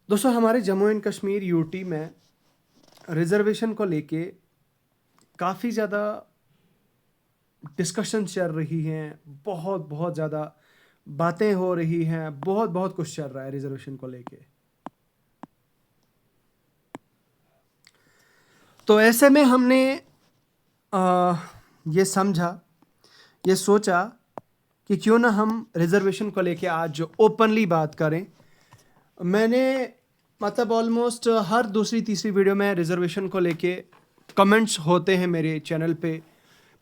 दोस्तों हमारे Jammu and Kashmir UT में रिजर्वेशन को लेके काफ़ी ज़्यादा डिस्कशन चल रही हैं। बहुत बहुत ज़्यादा बातें हो रही हैं। बहुत बहुत कुछ चल रहा है रिजर्वेशन को लेके। तो ऐसे में हमने ये समझा, ये सोचा कि क्यों ना हम रिजर्वेशन को लेके आज जो ओपनली बात करें। मैंने मतलब ऑलमोस्ट हर दूसरी तीसरी वीडियो में रिजर्वेशन को लेके कमेंट्स होते हैं मेरे चैनल पे।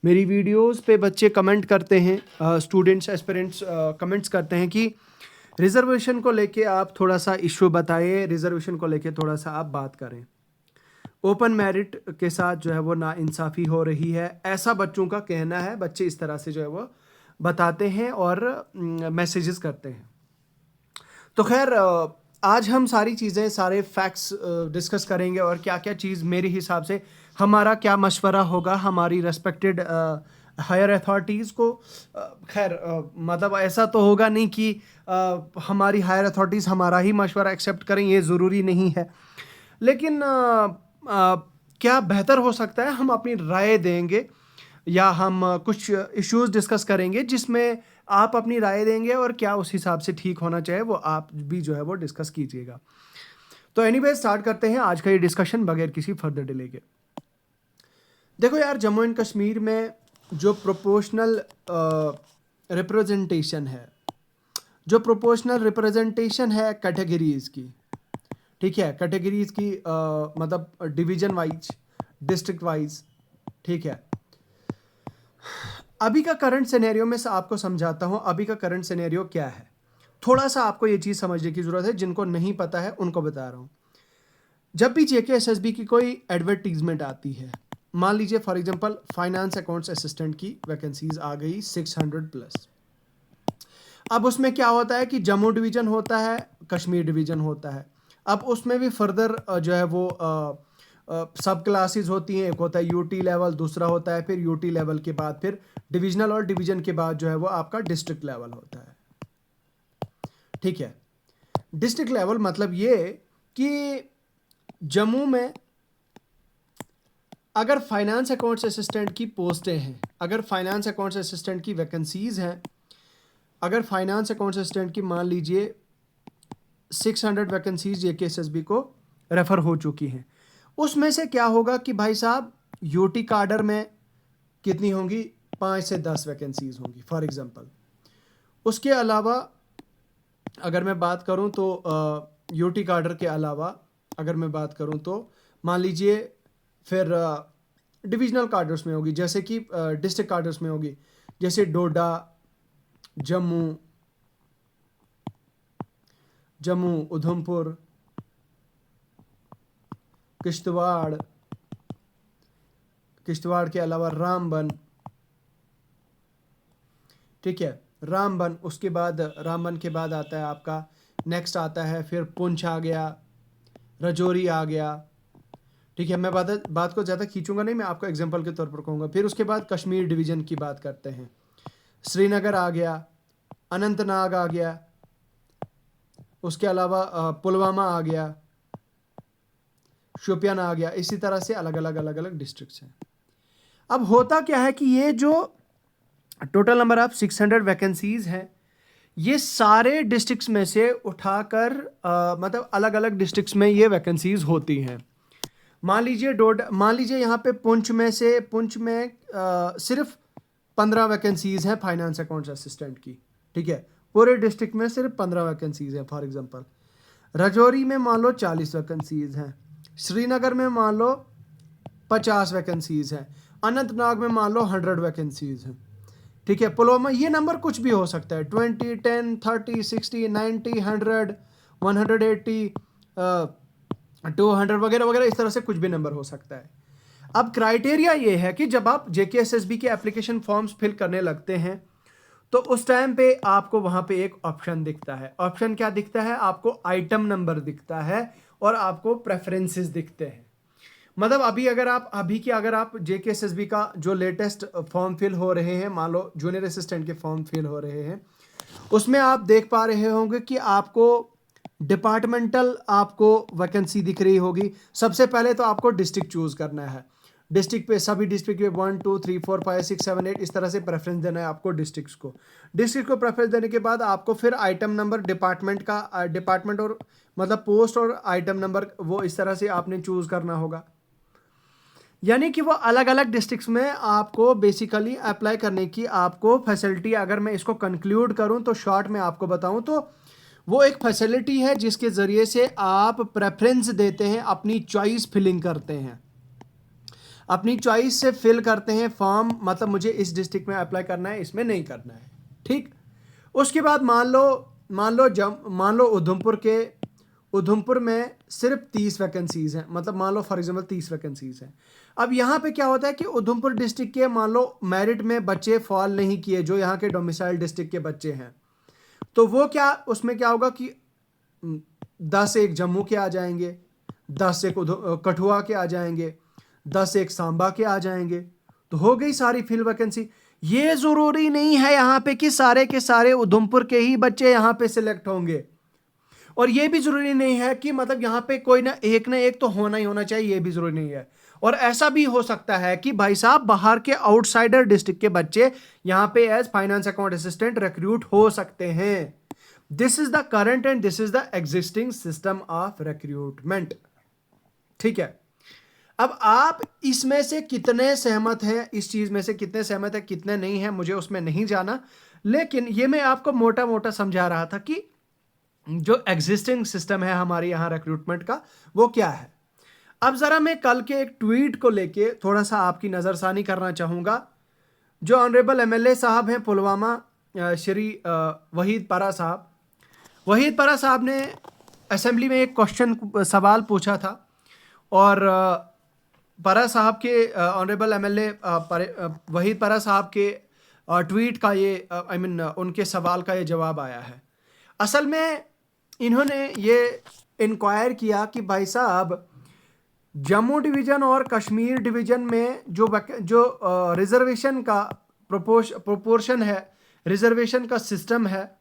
मेरी वीडियोस पे बच्चे कमेंट करते हैं, स्टूडेंट्स एस्पिरेंट्स कमेंट्स करते हैं कि रिजर्वेशन को लेके आप थोड़ा सा इशू बताइए, रिजर्वेशन को लेके थोड़ा सा आप बात करें। ओपन मेरिट के साथ जो है वो नाइंसाफ़ी हो रही है, ऐसा बच्चों का कहना है। बच्चे इस तरह से जो है वो बताते हैं और मैसेजेस करते हैं। तो खैर आज हम सारी चीज़ें, सारे फैक्ट्स डिस्कस करेंगे और क्या क्या चीज़ मेरे हिसाब से हमारा क्या मशवरा होगा हमारी रेस्पेक्टेड हायर अथॉरिटीज़ को। खैर मतलब ऐसा तो होगा नहीं कि हमारी हायर अथॉरिटीज़ हमारा ही मशवरा एक्सेप्ट करें, ये ज़रूरी नहीं है। लेकिन क्या बेहतर हो सकता है, हम अपनी राय देंगे या हम कुछ इश्यूज डिस्कस करेंगे जिसमें आप अपनी राय देंगे और क्या उस हिसाब से ठीक होना चाहिए वो आप भी जो है वो डिस्कस कीजिएगा। तो एनीवे स्टार्ट करते हैं आज का ये डिस्कशन बगैर किसी फर्दर डिले के। देखो यार, जम्मू एंड कश्मीर में जो प्रोपोर्शनल रिप्रेजेंटेशन है, जो प्रोपोर्शनल रिप्रेजेंटेशन है कैटेगरीज की, ठीक है, कैटेगरीज की मतलब डिवीजन वाइज, डिस्ट्रिक्ट वाइज, ठीक है। अभी का करंट सिनेरियो में से आपको समझाता हूं अभी का करंट सिनेरियो क्या है। थोड़ा सा आपको ये चीज़ समझने की ज़रूरत है, जिनको नहीं पता है उनको बता रहा हूं। जब भी JKSSB की कोई एडवर्टीजमेंट आती है, मान लीजिए for example finance accounts assistant की वैकेंसीज आ गई 600 प्लस। अब उसमें क्या होता है कि जम्मू डिवीजन होता है, कश्मीर डिवीजन होता है। अब उसमें भी फर्दर जो है वो सब क्लासेस होती हैं। एक होता है यूटी लेवल, दूसरा होता है फिर यूटी लेवल के बाद फिर डिविजनल, और डिवीजन के बाद जो है वो आपका डिस्ट्रिक्ट लेवल होता है, ठीक है। डिस्ट्रिक्ट लेवल मतलब ये कि जम्मू में अगर फाइनेंस अकाउंट्स असिस्टेंट की पोस्टें हैं, अगर फाइनेंस अकाउंट्स असिस्टेंट की वैकेंसीज हैं, अगर फाइनेंस अकाउंट्स असिस्टेंट की मान लीजिए 600 वैकेंसीज JKSSB को रेफर हो चुकी हैं, उसमें से क्या होगा कि भाई साहब यूटी काडर में कितनी होंगी, 5 से 10 वैकेंसीज होंगी फॉर एग्जांपल। उसके अलावा अगर मैं बात करूं तो यूटी काडर के अलावा अगर मैं बात करूं तो मान लीजिए फिर डिविजनल कार्डर्स में होगी, जैसे कि डिस्ट्रिक्ट कार्डर्स में होगी, जैसे डोडा, जम्मू, उधमपुर, किश्तवाड़ के अलावा रामबन, ठीक है, रामबन। उसके बाद रामबन के बाद आता है आपका, नेक्स्ट आता है फिर पुंछ आ गया, राजौरी आ गया, ठीक है। मैं बात को ज़्यादा खींचूंगा नहीं, मैं आपको एग्जांपल के तौर पर कहूँगा। फिर उसके बाद कश्मीर डिवीज़न की बात करते हैं, श्रीनगर आ गया, अनंतनाग आ गया, उसके अलावा पुलवामा आ गया, शोपियान आ गया। इसी तरह से अलग अलग डिस्ट्रिक्ट्स हैं। अब होता क्या है कि ये जो टोटल नंबर ऑफ 600 वैकेंसीज हैं, ये सारे डिस्ट्रिक्ट्स में से उठाकर मतलब अलग अलग डिस्ट्रिक्ट्स में ये वैकेंसीज होती हैं। मान लीजिए यहाँ पे पुंछ में सिर्फ 15 वैकेंसीज हैं फाइनेंस अकाउंट्स असिस्टेंट की, ठीक है। पूरे डिस्ट्रिक्ट में सिर्फ 15 वैकेंसीज हैं फॉर एग्जांपल। राजौरी में मान लो 40 वैकेंसीज हैं, श्रीनगर में मान लो 50 वैकेंसीज हैं, अनंतनाग में मान लो 100 वैकेंसीज हैं, ठीक है। पुलवामा, ये नंबर कुछ भी हो सकता है, 20, 10, 30, 60, 90, 100, 180, 200 वगैरह वगैरह, इस तरह से कुछ भी नंबर हो सकता है। अब क्राइटेरिया ये है कि जब आप JKSSB के एप्लीकेशन फॉर्म्स फिल करने लगते हैं तो उस टाइम पे आपको वहां पे एक ऑप्शन दिखता है। ऑप्शन क्या दिखता है? आपको आइटम नंबर दिखता है और आपको प्रेफरेंसेस दिखते हैं। मतलब अगर आप JKSSB का जो लेटेस्ट फॉर्म फिल हो रहे हैं, मान लो जूनियर असिस्टेंट के फॉर्म फिल हो रहे हैं, उसमें आप देख पा रहे होंगे कि आपको डिपार्टमेंटल आपको वैकेंसी दिख रही होगी। सबसे पहले तो आपको डिस्ट्रिक्ट चूज करना है। डिस्ट्रिक्ट पे सभी डिस्ट्रिक्ट पे 1 2 3 4 5 6 7 8 इस तरह से प्रेफरेंस देना है आपको डिस्ट्रिक्ट्स को। डिस्ट्रिक्ट को प्रेफरेंस देने के बाद आपको फिर आइटम नंबर डिपार्टमेंट का डिपार्टमेंट और मतलब पोस्ट और आइटम नंबर वो इस तरह से आपने चूज करना होगा। यानी कि वो अलग अलग डिस्ट्रिक्ट्स में आपको बेसिकली अप्लाई करने की आपको फैसिलिटी, अगर मैं इसको कंक्लूड करूं तो शॉर्ट में आपको बताऊं तो वो एक फैसिलिटी है जिसके ज़रिए से आप प्रेफरेंस देते हैं, अपनी चॉइस फिलिंग करते हैं, अपनी चॉइस से फिल करते हैं फॉर्म, मतलब मुझे इस डिस्ट्रिक्ट में अप्लाई करना है, इसमें नहीं करना है। ठीक। उसके बाद मान लो उधमपुर में सिर्फ 30 वैकेंसीज हैं, मतलब मान लो फॉर एग्जांपल 30 वैकेंसीज हैं। अब यहाँ पे क्या होता है कि उधमपुर डिस्ट्रिक्ट के मान लो मेरिट में बच्चे फॉल नहीं किए जो यहाँ के डोमिसाइल डिस्ट्रिक्ट के बच्चे हैं, तो वो क्या उसमें क्या होगा कि 10 एक जम्मू के आ जाएंगे, 10 एक कठुआ के आ जाएंगे, 10 एक सांबा के आ जाएंगे, तो हो गई सारी फिल वैकेंसी। ये जरूरी नहीं है यहाँ पे कि सारे के सारे उधमपुर के ही बच्चे यहाँ पे सिलेक्ट होंगे, और ये भी जरूरी नहीं है कि मतलब यहाँ पे कोई ना एक तो होना ही होना चाहिए, ये भी जरूरी नहीं है। और ऐसा भी हो सकता है कि भाई साहब बाहर के आउटसाइडर डिस्ट्रिक्ट के बच्चे यहाँ पे as finance account assistant recruit हो सकते हैं। This is the current and this is the existing system of recruitment. ठीक है। अब आप इसमें से कितने सहमत हैं, इस चीज में से कितने सहमत हैं कितने नहीं हैं, मुझे उसमें नहीं जाना, लेकिन ये मैं आपको मोटा मोटा समझा रहा था कि जो एग्जिस्टिंग सिस्टम है हमारे यहाँ रिक्रूटमेंट का वो क्या है। अब जरा मैं कल के एक ट्वीट को लेके थोड़ा सा आपकी नजरसानी करना चाहूंगा। जो ऑनरेबल एमएलए साहब हैं पुलवामा, श्री वहीद परा साहब ने असेंबली में एक सवाल पूछा था, और परा साहब के ऑनरेबल एमएलए वहीद परा साहब के ट्वीट का ये उनके सवाल का ये जवाब आया है। असल में इन्होंने ये इंक्वायर किया कि भाई साहब जम्मू डिवीज़न और कश्मीर डिवीज़न में जो रिजर्वेशन का प्रोपोर्शन है, रिजर्वेशन का सिस्टम है,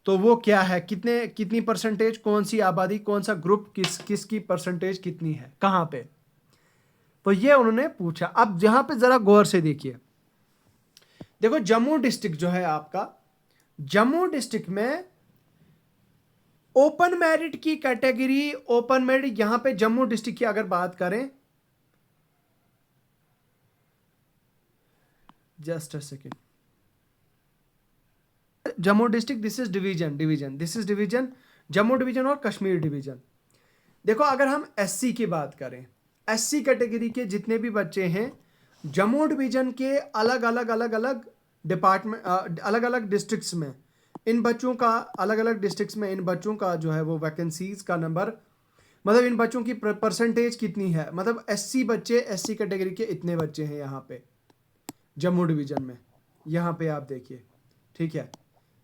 तो वो क्या है, कितनी परसेंटेज, कौन सी आबादी, कौन सा ग्रुप, किसकी परसेंटेज कितनी है, कहाँ पे, तो ये उन्होंने पूछा। अब यहाँ पे ज़रा गौर से देखिए, देखो जम्मू डिस्ट्रिक्ट जो है आपका, जम्मू डिस्ट्रिक्ट में ओपन मेरिट की कैटेगरी, ओपन मेरिट यहां पे जम्मू डिस्ट्रिक्ट की अगर बात करें, just a second, Jammu district this is division this is division, Jammu division और कश्मीर डिवीजन। देखो अगर हम एससी की बात करें, एससी कैटेगरी के जितने भी बच्चे हैं जम्मू डिवीजन के अलग अलग डिपार्टमेंट, अलग अलग डिस्ट्रिक्ट्स में, इन बच्चों का अलग अलग डिस्ट्रिक्ट्स में इन बच्चों का जो है वो वैकेंसीज का नंबर, मतलब इन बच्चों की परसेंटेज कितनी है, मतलब एससी बच्चे, एससी कैटेगरी के इतने बच्चे हैं यहाँ पे जम्मू डिवीजन में, यहाँ पे आप देखिए। ठीक है,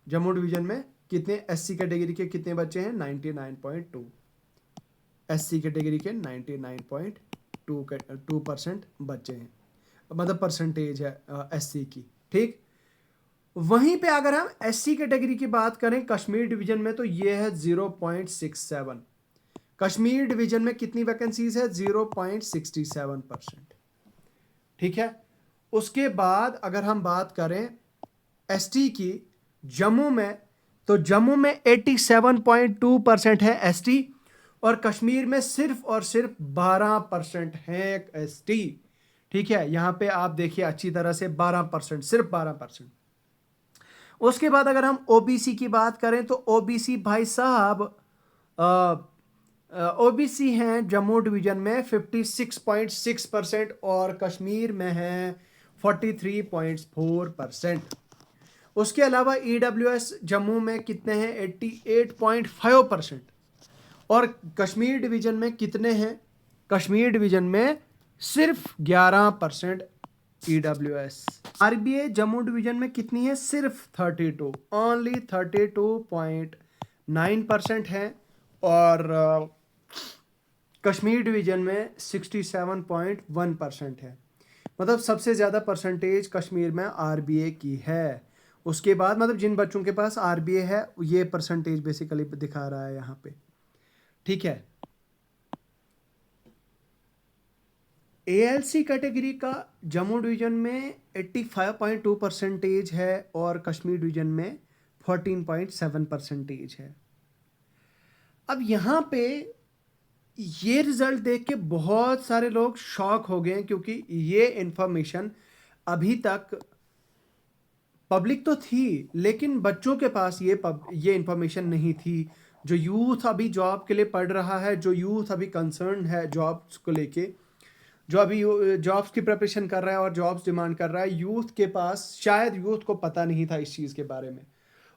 जम्मू डिवीजन में कितने एससी कैटेगरी के कितने बच्चे हैं, 99.2, एससी कैटेगरी के 99.2% बच्चे हैं, मतलब परसेंटेज है एससी की। ठीक, वहीं पे अगर हम एससी कैटेगरी की बात करें कश्मीर डिवीजन में, तो ये है 0.67, कश्मीर डिवीजन में कितनी वैकेंसीज है, 0.67%। ठीक है, उसके बाद अगर हम बात करें एसटी की जम्मू में, तो जम्मू में 87.2% है एसटी, और कश्मीर में सिर्फ और सिर्फ 12% है एसटी। ठीक है, यहां पे आप देखिए अच्छी तरह से 12%, सिर्फ 12%। उसके बाद अगर हम ओबीसी की बात करें, तो ओबीसी भाई साहब ओबीसी हैं जम्मू डिवीजन में 56.6% और कश्मीर में है 43.4%। उसके अलावा ईडब्ल्यूएस जम्मू में कितने हैं, 88.5%, और कश्मीर डिवीजन में कितने हैं, कश्मीर डिवीजन में सिर्फ 11% ईडब्ल्यूएस। आरबीए जम्मू डिवीजन में कितनी है, सिर्फ 32, ओनली 32.9% है, और कश्मीर डिवीजन में 67.1% है, मतलब सबसे ज़्यादा परसेंटेज कश्मीर में आरबीए की है। उसके बाद मतलब जिन बच्चों के पास आरबीए है ये परसेंटेज बेसिकली दिखा रहा है यहाँ पे, ठीक है। एएलसी कैटेगरी का जम्मू डिवीजन में 85.2 परसेंटेज है और कश्मीर डिवीजन में 14.7 परसेंटेज है। अब यहाँ पे ये रिजल्ट देख के बहुत सारे लोग शॉक हो गए हैं, क्योंकि ये इंफॉर्मेशन अभी तक पब्लिक तो थी लेकिन बच्चों के पास ये इंफॉर्मेशन नहीं थी। जो यूथ अभी जॉब के लिए पढ़ रहा है, जो यूथ अभी कंसर्न है जॉब्स को लेके, जो अभी जॉब्स की प्रिपरेशन कर रहा है और जॉब्स डिमांड कर रहा है, यूथ के पास शायद यूथ को पता नहीं था इस चीज़ के बारे में।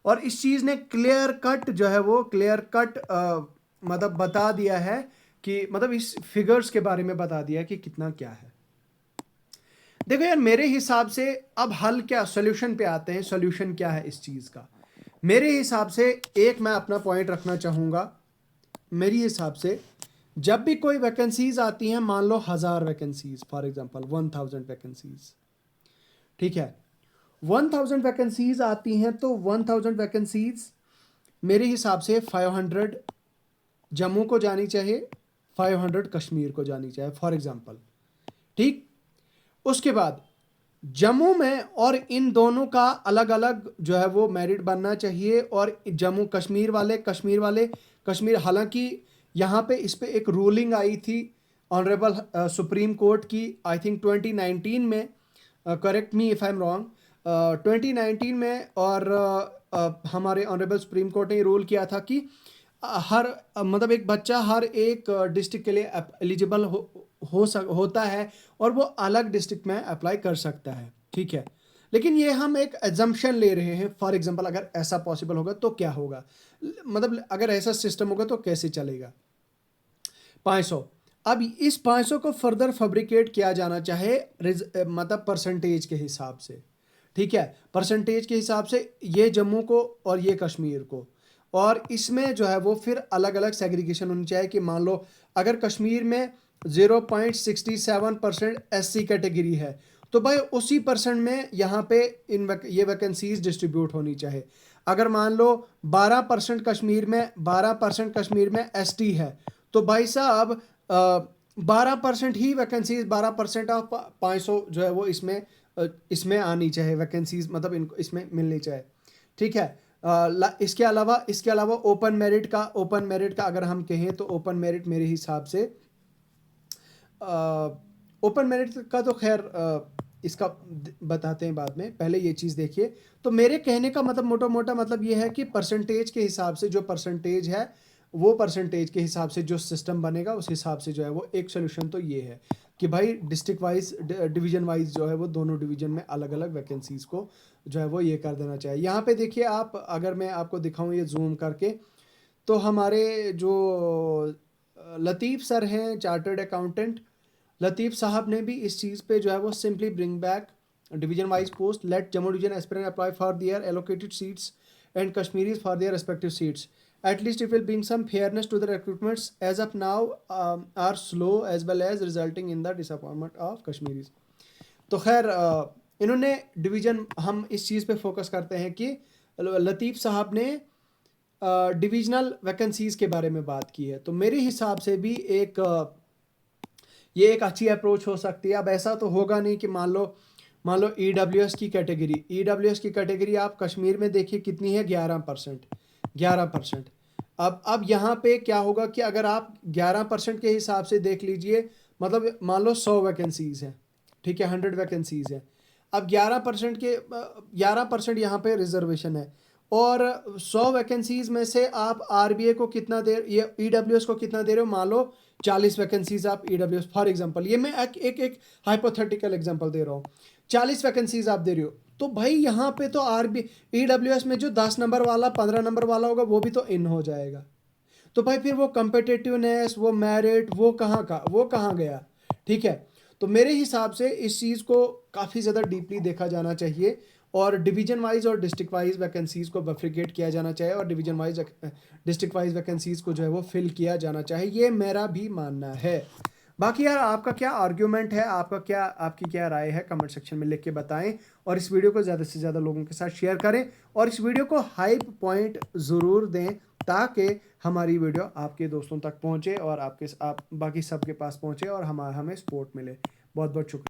और इस चीज़ ने क्लियर कट जो है वो क्लियर कट मतलब बता दिया है कि मतलब इस फिगर्स के बारे में बता दिया है कि कितना क्या है। देखो यार, मेरे हिसाब से अब हल क्या, सोल्यूशन पे आते हैं। सोल्यूशन क्या है इस चीज़ का? मेरे हिसाब से एक मैं अपना पॉइंट रखना चाहूँगा। मेरे हिसाब से जब भी कोई वैकेंसीज आती हैं, मान लो 1000 वैकेंसीज, फॉर एग्जांपल 1000 वैकेंसीज, ठीक है, 1000 वैकेंसीज आती हैं तो 1000 वैकेंसीज मेरे हिसाब से 500 जम्मू को जानी चाहिए, 500 कश्मीर को जानी चाहिए, फॉर एग्जांपल, ठीक। उसके बाद जम्मू में और इन दोनों का अलग अलग जो है वो मेरिट बनना चाहिए। और जम्मू कश्मीर, हालांकि यहाँ पे इस पे एक रूलिंग आई थी ऑनरेबल सुप्रीम कोर्ट की, आई थिंक 2019 में, correct me if I am wrong, 2019 में, और हमारे ऑनरेबल सुप्रीम कोर्ट ने रूल किया था कि मतलब एक बच्चा हर एक डिस्ट्रिक्ट के लिए एलिजिबल होता है और वो अलग डिस्ट्रिक्ट में अप्लाई कर सकता है, ठीक है। लेकिन ये हम एक एजम्पशन ले रहे हैं, फॉर एग्जांपल अगर ऐसा पॉसिबल होगा तो क्या होगा, मतलब अगर ऐसा सिस्टम होगा तो कैसे चलेगा। 500, अब इस 500 को फर्दर फैब्रिकेट किया जाना चाहे मतलब परसेंटेज के हिसाब से, ठीक है, परसेंटेज के हिसाब से ये जम्मू को और ये कश्मीर को, और इसमें जो है वो फिर अलग अलग सेग्रीगेशन होनी चाहिए कि मान लो अगर कश्मीर में 0.67% एससी कैटेगरी है तो भाई उसी परसेंट में यहाँ पे ये वैकेंसीज डिस्ट्रीब्यूट होनी चाहिए। अगर मान लो 12% कश्मीर में 12% कश्मीर में एसटी है तो भाई साहब 12% ही वैकेंसीज, 12% ऑफ 500 जो है वो इसमें आनी चाहिए वैकेंसीज, मतलब इनको इसमें मिलनी चाहिए, ठीक है। इसके अलावा ओपन मेरिट का अगर हम कहें तो ओपन मेरिट मेरे हिसाब से ओपन मेरिट का तो खैर इसका बताते हैं बाद में, पहले ये चीज़ देखिए। तो मेरे कहने का मतलब मोटा मोटा मतलब ये है कि परसेंटेज के हिसाब से जो परसेंटेज है वो परसेंटेज के हिसाब से जो सिस्टम बनेगा उस हिसाब से जो है वो एक सोल्यूशन तो ये है कि भाई डिस्ट्रिक्ट वाइज डिवीजन वाइज जो है वो दोनों डिवीजन में अलग अलग वैकेंसीज को जो है वो ये कर देना चाहिए। यहाँ पे देखिए आप, अगर मैं आपको दिखाऊँ ये जूम करके, तो हमारे जो लतीफ़ सर हैं चार्टर्ड अकाउंटेंट, लतीफ़ साहब ने भी इस चीज़ पे जो है वो simply bring back division wise post, let Jammu division aspirant apply for their allocated seats and Kashmiris for their respective seats, at least it will bring some fairness to the recruitments as of now are slow as well as resulting in the disappointment of Kashmiris। तो खैर इन्होंने division, हम इस चीज़ पे focus करते हैं कि लतीफ़ साहब ने डिविजनल वैकेंसीज़ के बारे में बात की है, तो मेरे हिसाब से भी ये एक अच्छी अप्रोच हो सकती है। अब ऐसा तो होगा नहीं कि मान लो ईडब्ल्यूएस की कैटेगरी आप कश्मीर में देखिए कितनी है, 11%। अब यहाँ पे क्या होगा कि अगर आप 11% के हिसाब से देख लीजिए, मतलब मान लो 100 वैकेंसीज़ हैं, ठीक है, 100 वैकेंसीज़ हैं। अब 11% यहाँ पे रिजर्वेशन है और 100 वैकेंसीज़ में से आप आरबीए को कितना दे, ये ईडब्ल्यूएस को कितना दे रहे हो, मान लो 40 वैकेंसीज आप ईडब्ल्यूएस, फॉर एग्जांपल, ये मैं एक हाइपोथेटिकल एग्जांपल दे रहा हूँ, 40 वैकेंसीज आप दे रहे हो, तो भाई यहाँ पे तो ईडब्ल्यूएस में जो 10 नंबर वाला 15 नंबर वाला होगा वो भी तो इन हो जाएगा। तो भाई फिर वो कम्पिटिटिवनेस, वो मेरिट, वो कहाँ गया, ठीक है। तो मेरे हिसाब से इस चीज़ को काफ़ी ज़्यादा डीपली देखा जाना चाहिए और डिवीजन वाइज और डिस्ट्रिक्ट वाइज वैकेंसीज़ को बफ्रिकेट किया जाना चाहिए और division wise district wise vacancies को जो है वो फिल किया जाना चाहिए, ये मेरा भी मानना है। बाकी यार आपका क्या आर्ग्यूमेंट है, आपकी क्या राय है, कमेंट सेक्शन में लिख के बताएं। और इस वीडियो को ज़्यादा से ज़्यादा लोगों के साथ शेयर करें और इस वीडियो को हाइप पॉइंट ज़रूर दें ताकि हमारी वीडियो आपके दोस्तों तक पहुंचे और आप बाकी सबके पास पहुंचे और हमें सपोर्ट मिले। बहुत बहुत शुक्रिया।